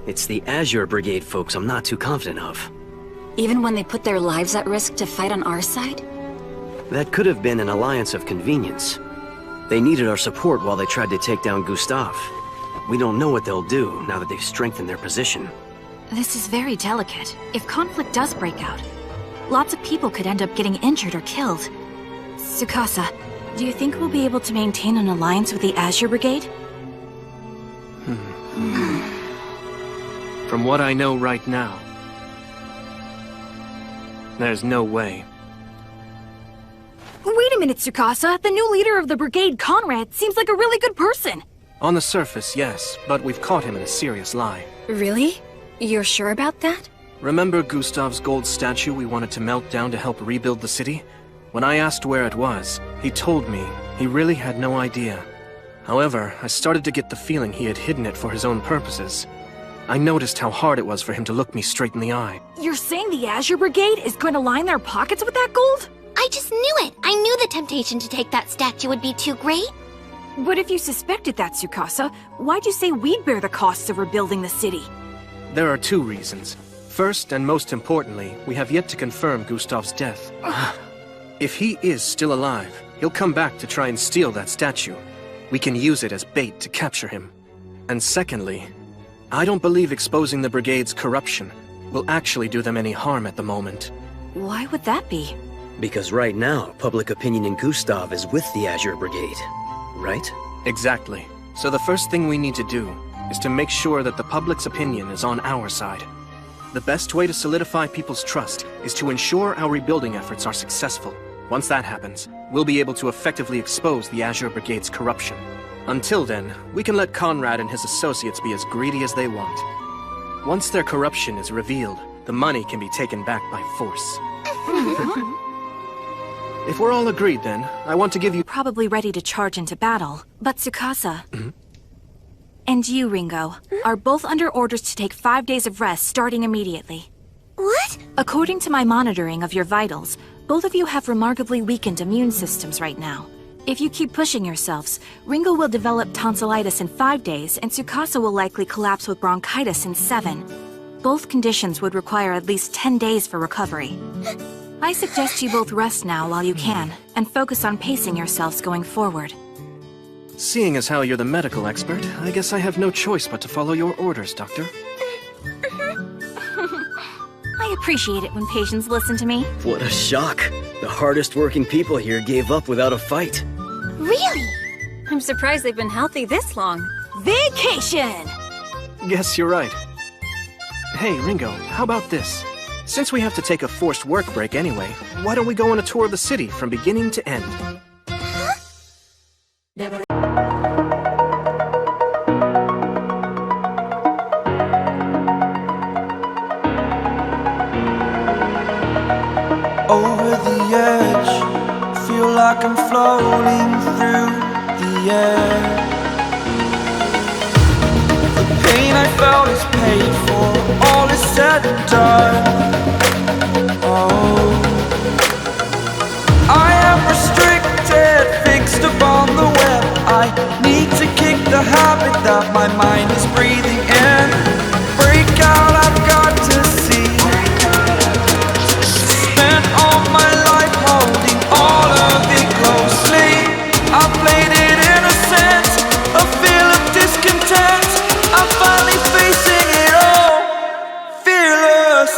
It's the Azure Brigade folks I'm not too confident of. Even when they put their lives at risk to fight on our side? That could have been an alliance of convenience. They needed our support while they tried to take down Gustav. We don't know what they'll do now that they've strengthened their position. This is very delicate. If conflict does break out, lots of people could end up getting injured or killed. Tsukasa, do you think we'll be able to maintain an alliance with the Azure Brigade? From what I know right now, there's no way. Wait a minute, Tsukasa. The new leader of the brigade, Conrad, seems like a really good person. On the surface, yes, but we've caught him in a serious lie. Really? You're sure about that? Remember Gustav's gold statue we wanted to melt down to help rebuild the city? When I asked where it was, he told me he really had no idea. However, I started to get the feeling he had hidden it for his own purposes. I noticed how hard it was for him to look me straight in the eye. You're saying the Azure Brigade is going to line their pockets with that gold? I just knew it! I knew the temptation to take that statue would be too great. But if you suspected that, Tsukasa, why'd you say we'd bear the costs of rebuilding the city? There are two reasons. First, and most importantly, we have yet to confirm Gustav's death. If he is still alive, he'll come back to try and steal that statue. We can use it as bait to capture him. And secondly, I don't believe exposing the Brigade's corruption will actually do them any harm at the moment. Why would that be? Because right now, public opinion in Gustav is with the Azure Brigade, right? Exactly. So the first thing we need to do is to make sure that the public's opinion is on our side. The best way to solidify people's trust is to ensure our rebuilding efforts are successful. Once that happens, we'll be able to effectively expose the Azure Brigade's corruption. Until then, we can let Conrad and his associates be as greedy as they want. Once their corruption is revealed, the money can be taken back by force. If we're all agreed then, I want to give you— Probably ready to charge into battle, but Tsukasa and you, Ringo, are both under orders to take 5 days of rest starting immediately. What? According to my monitoring of your vitals, both of you have remarkably weakened immune systems right now. If you keep pushing yourselves, Ringo will develop tonsillitis in 5 days, and Tsukasa will likely collapse with bronchitis in 7. Both conditions would require at least 10 days for recovery. I suggest you both rest now while you can, and focus on pacing yourselves going forward. Seeing as how you're the medical expert, I guess I have no choice but to follow your orders, Doctor. I appreciate it when patients listen to me. What a shock! The hardest working people here gave up without a fight. Really? I'm surprised they've been healthy this long. Vacation! Yes, you're right. Hey, Ringo, how about this? Since we have to take a forced work break anyway, why don't we go on a tour of the city from beginning to end? Over the edge, feel like I'm floating through the air. The pain I felt is paid for, all is said and done. Oh, I am restricted, fixed upon the web. I need to kick the habit that my mind is breathing in. Break out, I've got to see. Spent all my life holding all of it closely. I played it innocent, a feel of discontent. I'm finally facing it all, fearless.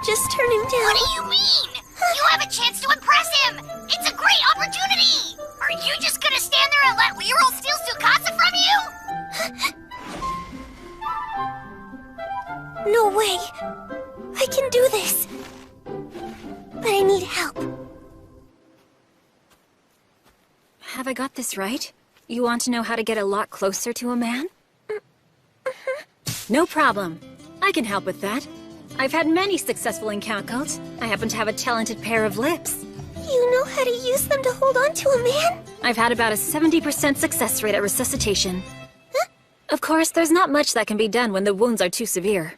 Just turn him down. What do you mean? You have a chance to impress him! It's a great opportunity! Are you just gonna stand there and let Leroy steal Tsukasa from you? No way. I can do this. But I need help. Have I got this right? You want to know how to get a lot closer to a man? No problem. I can help with that. I've had many successful encounters. I happen to have a talented pair of lips. You know how to use them to hold on to a man? I've had about a 70% success rate at resuscitation. Huh? Of course, there's not much that can be done when the wounds are too severe.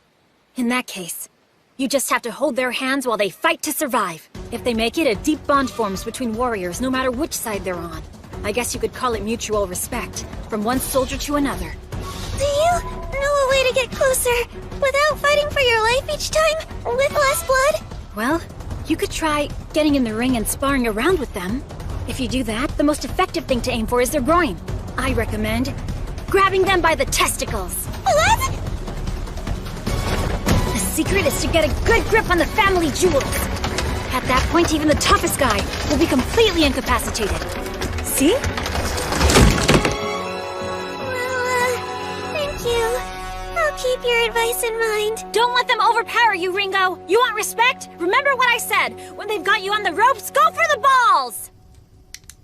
In that case, you just have to hold their hands while they fight to survive. If they make it, a deep bond forms between warriors no matter which side they're on. I guess you could call it mutual respect, from one soldier to another. Do you know a way to get closer without fighting for your life each time, with less blood? Well, you could try getting in the ring and sparring around with them. If you do that, the most effective thing to aim for is their groin. I recommend grabbing them by the testicles. What? The secret is to get a good grip on the family jewels. At that point, even the toughest guy will be completely incapacitated. See? Well, thank you. I'll keep your advice in mind. Don't let them overpower you, Ringo! You want respect? Remember what I said! When they've got you on the ropes, go for the balls!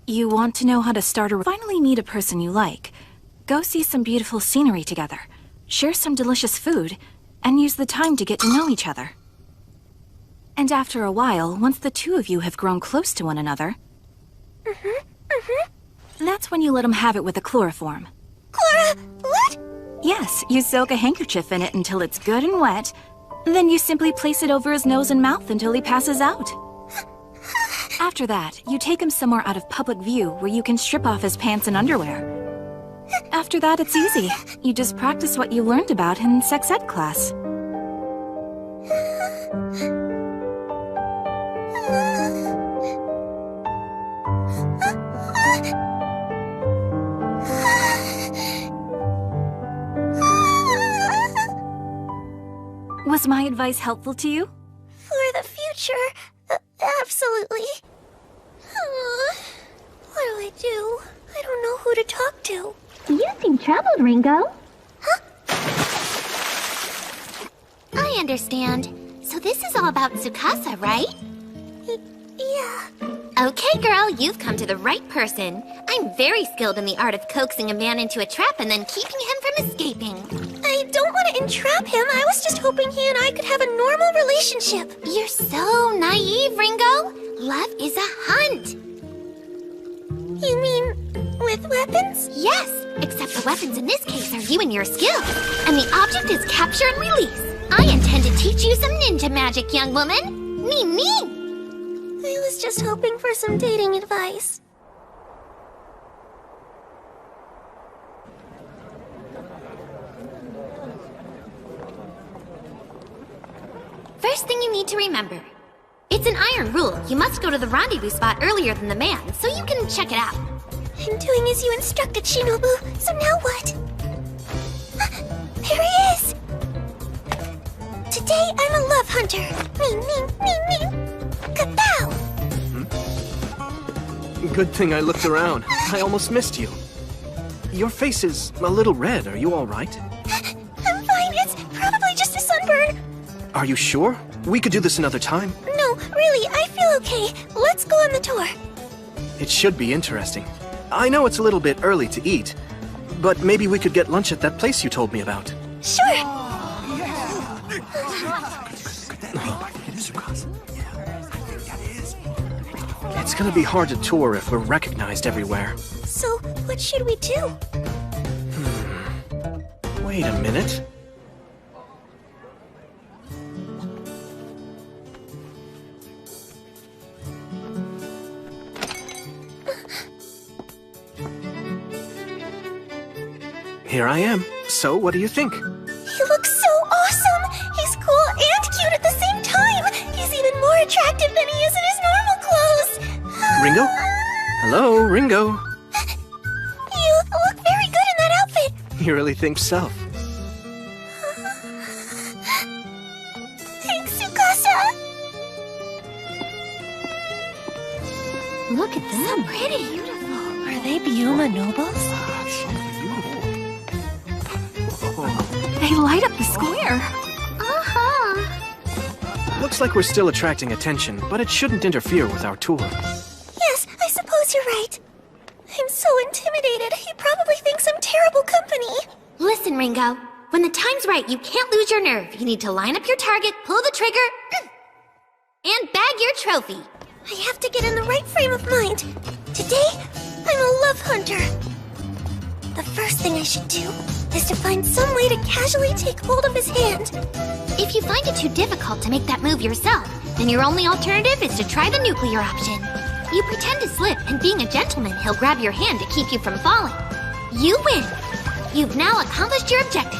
You want to know how to start or finally meet a person you like. Go see some beautiful scenery together, share some delicious food, and use the time to get to know each other. And after a while, once the two of you have grown close to one another, that's when you let him have it with the chloroform. Chlora, what? Yes, you soak a handkerchief in it until it's good and wet. Then you simply place it over his nose and mouth until he passes out. After that, you take him somewhere out of public view where you can strip off his pants and underwear. After that, it's easy. You just practice what you learned about in sex ed class. Was my advice helpful to you? For the future, absolutely. What do I do? I don't know who to talk to. You seem troubled, Ringo. I understand. So this is all about Tsukasa, right? Yeah. Okay, girl, you've come to the right person. I'm very skilled in the art of coaxing a man into a trap and then keeping him from escaping. I don't want to entrap him. I was just hoping he and I could have a normal relationship. You're so naive, Ringo. Love is a hunt. You mean with weapons? Yes, except the weapons in this case are you and your skills. And the object is capture and release. I intend to teach you some ninja magic, young woman. Me. I was just hoping for some dating advice. First thing you need to remember. It's an iron rule. You must go to the rendezvous spot earlier than the man, so you can check it out. I'm doing as you instructed, Shinobu. So now what? There he is! Today I'm a love hunter. Me. Kapow! Good thing I looked around. I almost missed you. Your face is a little red. Are you all right? I'm fine. It's probably just a sunburn. Are you sure? We could do this another time. No, really, I feel okay. Let's go on the tour. It should be interesting. I know it's a little bit early to eat, but maybe we could get lunch at that place you told me about. Sure. It's gonna be hard to tour if we're recognized everywhere. So, what should we do? Wait a minute. Here I am. So, what do you think? He looks so awesome! He's cool and cute at the same time! He's even more attractive than he is in his normal clothes! Ringo? Hello, Ringo. You look very good in that outfit! You really think so? Thanks, Tsukasa! Look at them. So pretty. Beautiful. Are they Biuma nobles? They light up the square. Looks like we're still attracting attention, but it shouldn't interfere with our tour. Yes, I suppose you're right. I'm so intimidated. He probably thinks I'm terrible company. Listen, Ringo. When the time's right, you can't lose your nerve. You need to line up your target, pull the trigger, and bag your trophy. I have to get in the right frame of mind. Today, I'm a love hunter. The first thing I should do is to find some way to casually take hold of his hand. If you find it too difficult to make that move yourself, then your only alternative is to try the nuclear option. You pretend to slip, and being a gentleman, he'll grab your hand to keep you from falling. You win. You've now accomplished your objective.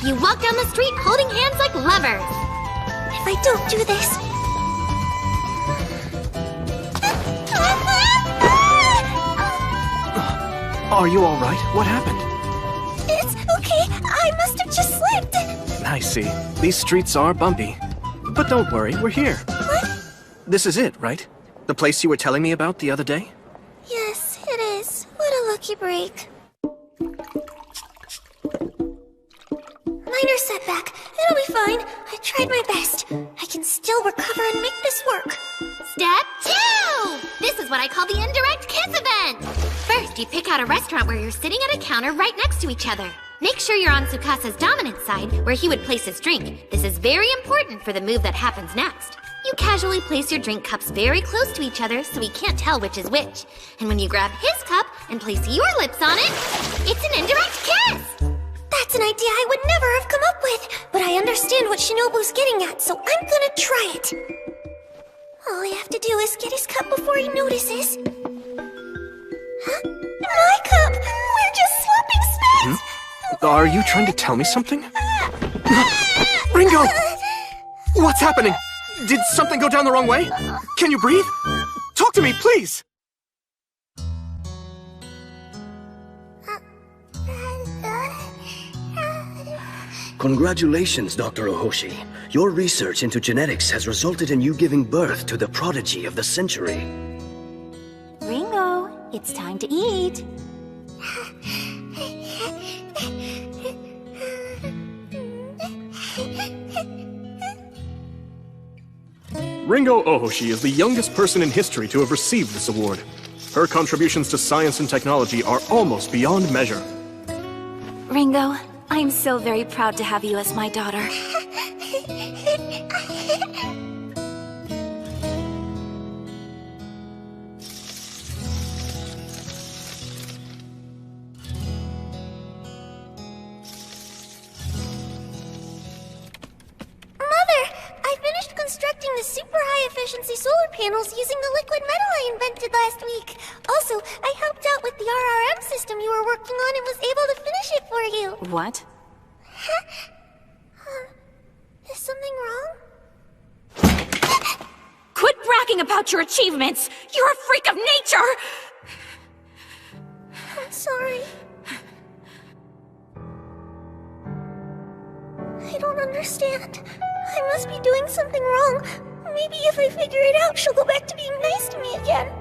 You walk down the street holding hands like lovers. If I don't do this... Are you alright? What happened? It's okay. I must have just slipped. I see. These streets are bumpy. But don't worry, we're here. What? This is it, right? The place you were telling me about the other day? Yes, it is. What a lucky break. Minor setback. It'll be fine. I tried my best. I can still recover and make this work. Step 2! This is what I call the indirect kiss event. First, you pick out a restaurant where you're sitting at a counter right next to each other. Make sure you're on Tsukasa's dominant side, where he would place his drink. This is very important for the move that happens next. You casually place your drink cups very close to each other so he can't tell which is which. And when you grab his cup and place your lips on it, it's an indirect kiss! That's an idea I would never have come up with, but I understand what Shinobu's getting at, so I'm gonna try it. All I have to do is get his cup before he notices. Huh? My cup! We're just swapping space! Are you trying to tell me something? Ringo! What's happening? Did something go down the wrong way? Can you breathe? Talk to me, please! Congratulations, Dr. Ohoshi. Your research into genetics has resulted in you giving birth to the prodigy of the century. Ringo, it's time to eat. Ringo Ohoshi is the youngest person in history to have received this award. Her contributions to science and technology are almost beyond measure. Ringo, I am so very proud to have you as my daughter. constructing the super high-efficiency solar panels using the liquid metal I invented last week. Also, I helped out with the RRM system you were working on and was able to finish it for you. What? Is something wrong? Quit bragging about your achievements! You're a freak of nature! I'm sorry. I don't understand. I must be doing something wrong. Maybe if I figure it out, she'll go back to being nice to me again.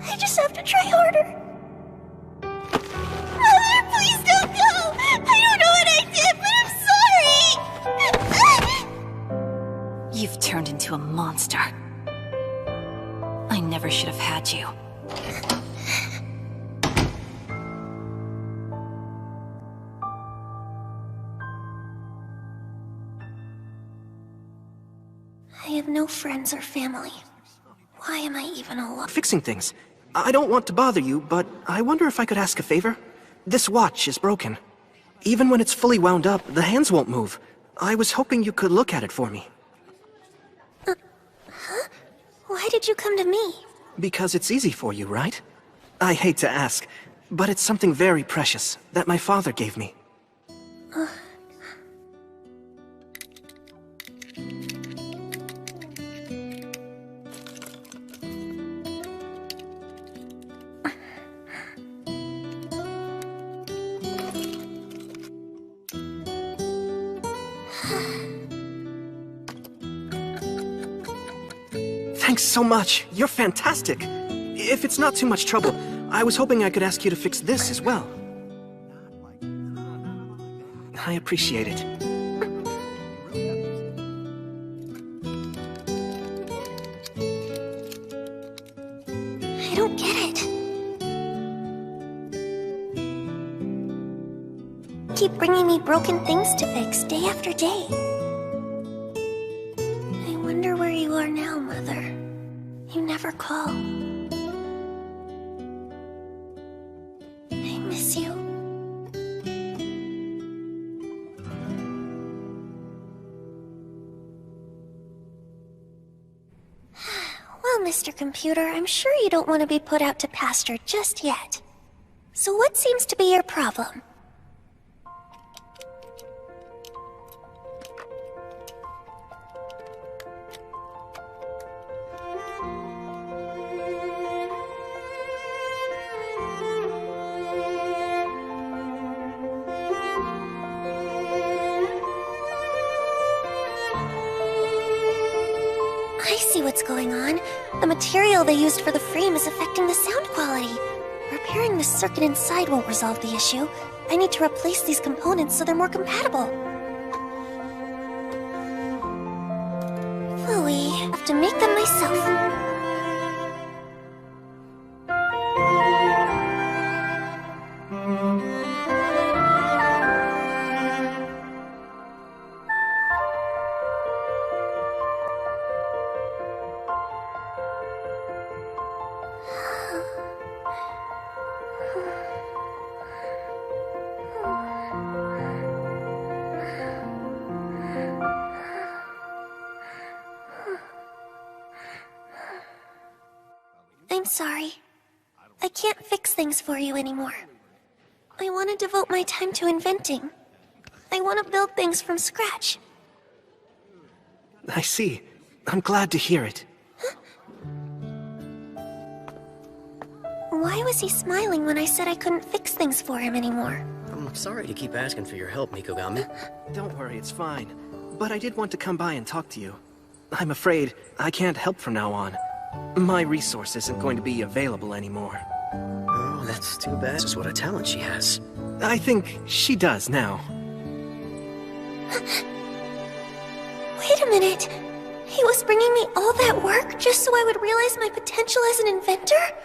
I just have to try harder. Mother, please don't go! I don't know what I did, but I'm sorry! You've turned into a monster. I never should have had you. I have no friends or family. Why am I even alive? Fixing things. I don't want to bother you, but I wonder if I could ask a favor? This watch is broken. Even when it's fully wound up, the hands won't move. I was hoping you could look at it for me. Why did you come to me? Because it's easy for you, right? I hate to ask, but it's something very precious that my father gave me. Thanks so much. You're fantastic. If it's not too much trouble, I was hoping I could ask you to fix this as well. I appreciate it. I don't get it. Keep bringing me broken things to fix day after day. I wonder where you are now, Mother. You never call. I miss you. Well, Mr. Computer, I'm sure you don't want to be put out to pasture just yet. So what seems to be your problem? I see what's going on. The material they used for the frame is affecting the sound quality. Repairing the circuit inside won't resolve the issue. I need to replace these components so they're more compatible. Phooey, I have to make them myself. I'm sorry. I can't fix things for you anymore. I want to devote my time to inventing. I want to build things from scratch. I see. I'm glad to hear it. Why was he smiling when I said I couldn't fix things for him anymore? I'm sorry to keep asking for your help, Mikogami. Don't worry, it's fine. But I did want to come by and talk to you. I'm afraid I can't help from now on. My resource isn't going to be available anymore. Oh, that's too bad. Just what a talent she has. I think she does now. Wait a minute. He was bringing me all that work just so I would realize my potential as an inventor?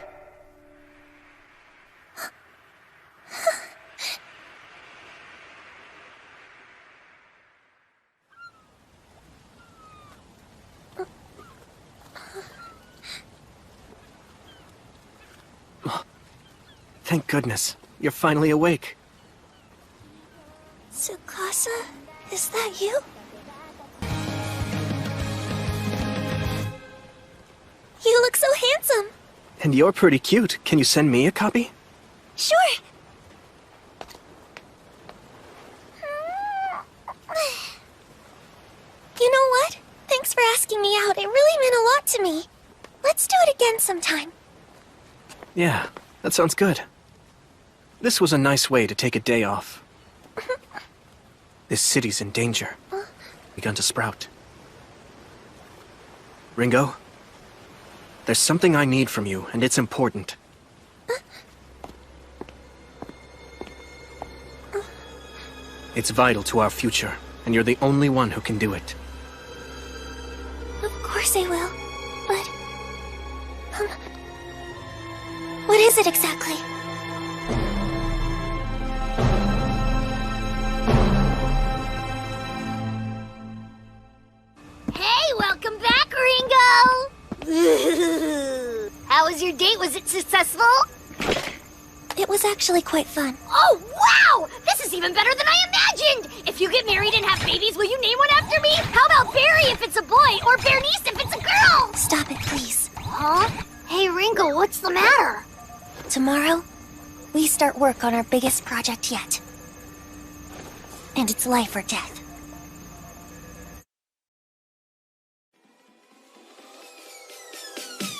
Thank goodness. You're finally awake. Tsukasa, is that you? You look so handsome. And you're pretty cute. Can you send me a copy? Sure. You know what? Thanks for asking me out. It really meant a lot to me. Let's do it again sometime. Yeah, that sounds good. This was a nice way to take a day off. This city's in danger. Begun to sprout. Ringo? There's something I need from you, and it's important. It's vital to our future, and you're the only one who can do it. Of course I will. But... what is it exactly? Hey, welcome back, Ringo! How was your date? Was it successful? It was actually quite fun. Oh, wow! This is even better than I imagined! If you get married and have babies, will you name one after me? How about Barry if it's a boy, or Bernice if it's a girl? Stop it, please. Huh? Hey, Ringo, what's the matter? Tomorrow, we start work on our biggest project yet. And it's life or death.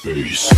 Peace.